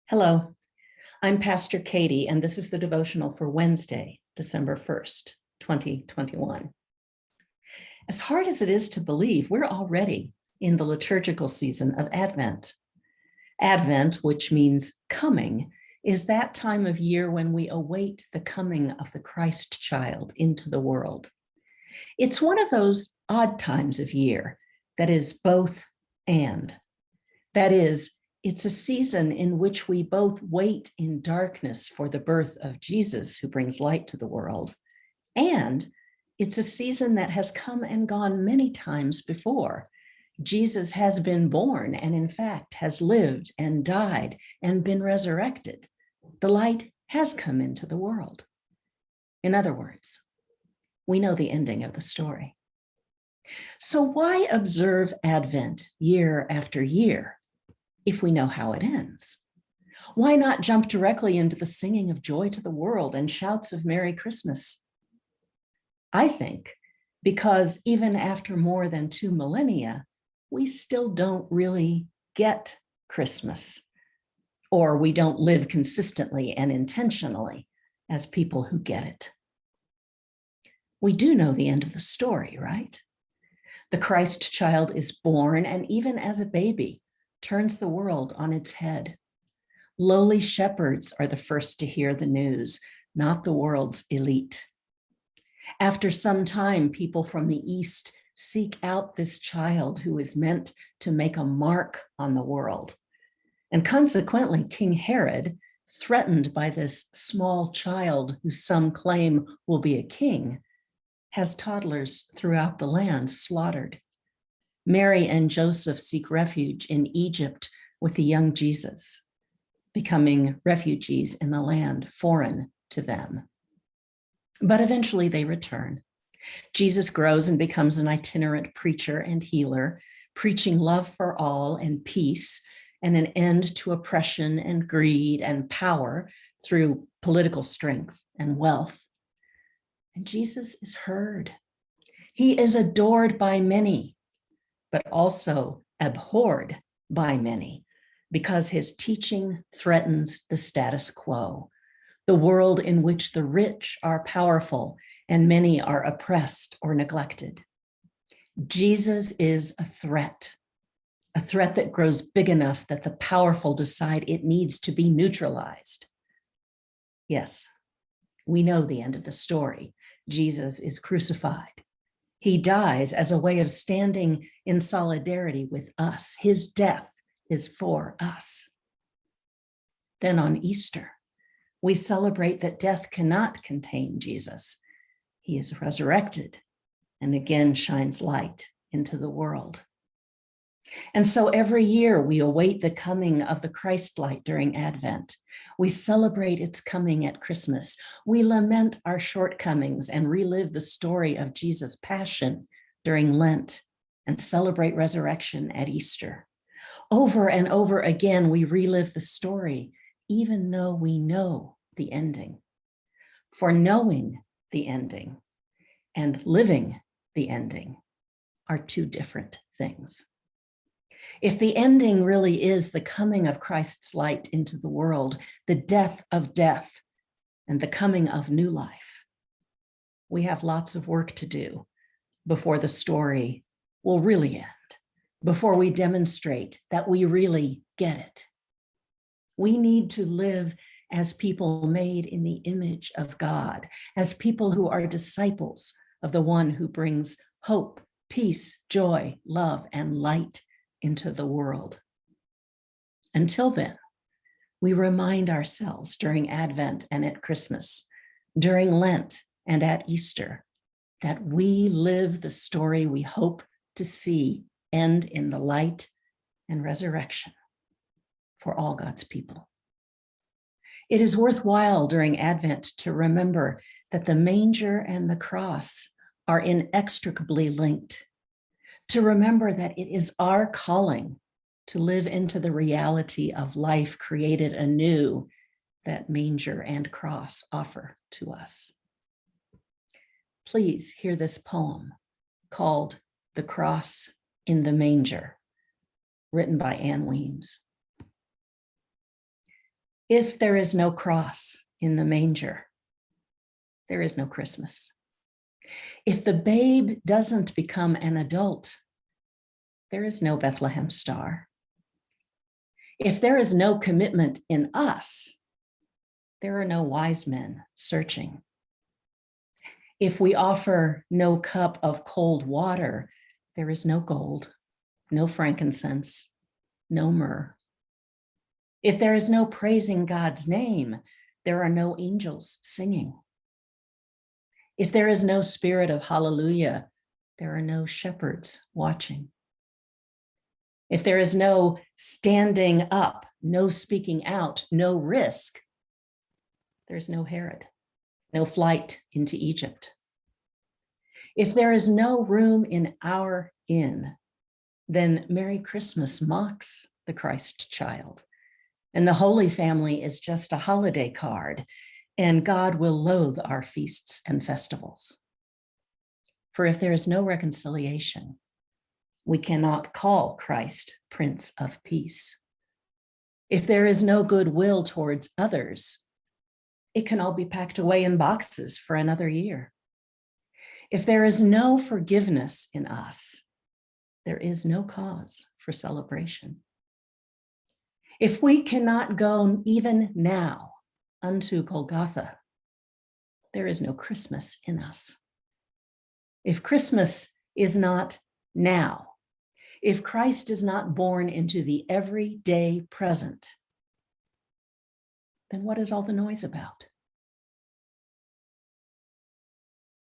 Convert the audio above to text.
Hello, I'm Pastor Katie, and this is the devotional for Wednesday, December 1st, 2021. As hard as it is to believe, we're already in the liturgical season of Advent. Advent, which means coming, is that time of year when we await the coming of the Christ child into the world. It's one of those odd times of year that is both and. That is, it's a season in which we both wait in darkness for the birth of Jesus, who brings light to the world, and it's a season that has come and gone many times before. Jesus has been born and, in fact, has lived and died and been resurrected. The light has come into the world. In other words, we know the ending of the story. So why observe Advent year after year if we know how it ends? Why not jump directly into the singing of joy to the world and shouts of Merry Christmas? I think because even after more than 2 millennia, we still don't really get Christmas, or we don't live consistently and intentionally as people who get it. We do know the end of the story, right? The Christ child is born, and even as a baby, turns the world on its head. Lowly shepherds are the first to hear the news, not the world's elite. After some time, people from the East seek out this child who is meant to make a mark on the world. And consequently, King Herod, threatened by this small child who some claim will be a king, has toddlers throughout the land slaughtered. Mary and Joseph seek refuge in Egypt with the young Jesus, becoming refugees in a land foreign to them. But eventually they return. Jesus grows and becomes an itinerant preacher and healer, preaching love for all and peace and an end to oppression and greed and power through political strength and wealth. And Jesus is heard. He is adored by many, but also abhorred by many, because his teaching threatens the status quo, the world in which the rich are powerful and many are oppressed or neglected. Jesus is a threat that grows big enough that the powerful decide it needs to be neutralized. Yes, we know the end of the story. Jesus is crucified. He dies as a way of standing in solidarity with us. His death is for us. Then on Easter, we celebrate that death cannot contain Jesus. He is resurrected and again shines light into the world. And so every year we await the coming of the Christ light during Advent. We celebrate its coming at Christmas. We lament our shortcomings and relive the story of Jesus' passion during Lent and celebrate resurrection at Easter. Over and over again, we relive the story, even though we know the ending. For knowing the ending and living the ending are two different things. If the ending really is the coming of Christ's light into the world, the death of death, and the coming of new life, we have lots of work to do before the story will really end, before we demonstrate that we really get it. We need to live as people made in the image of God, as people who are disciples of the one who brings hope, peace, joy, love, and light into the world. Until then, we remind ourselves during Advent and at Christmas, during Lent and at Easter, that we live the story we hope to see end in the light and resurrection for all God's people. It is worthwhile during Advent to remember that the manger and the cross are inextricably linked, to remember that it is our calling to live into the reality of life created anew that manger and cross offer to us. Please hear this poem called The Cross in the Manger, written by Anne Weems. If there is no cross in the manger, there is no Christmas. If the babe doesn't become an adult, there is no Bethlehem star. If there is no commitment in us, there are no wise men searching. If we offer no cup of cold water, there is no gold, no frankincense, no myrrh. If there is no praising God's name, there are no angels singing. If there is no spirit of hallelujah, there are no shepherds watching. If there is no standing up, no speaking out, no risk, there's no Herod, no flight into Egypt. If there is no room in our inn, then Merry Christmas mocks the Christ child. And the Holy Family is just a holiday card, and God will loathe our feasts and festivals. For if there is no reconciliation, we cannot call Christ Prince of Peace. If there is no goodwill towards others, it can all be packed away in boxes for another year. If there is no forgiveness in us, there is no cause for celebration. If we cannot go even now unto Golgotha, there is no Christmas in us. If Christmas is not now, if Christ is not born into the everyday present, then what is all the noise about?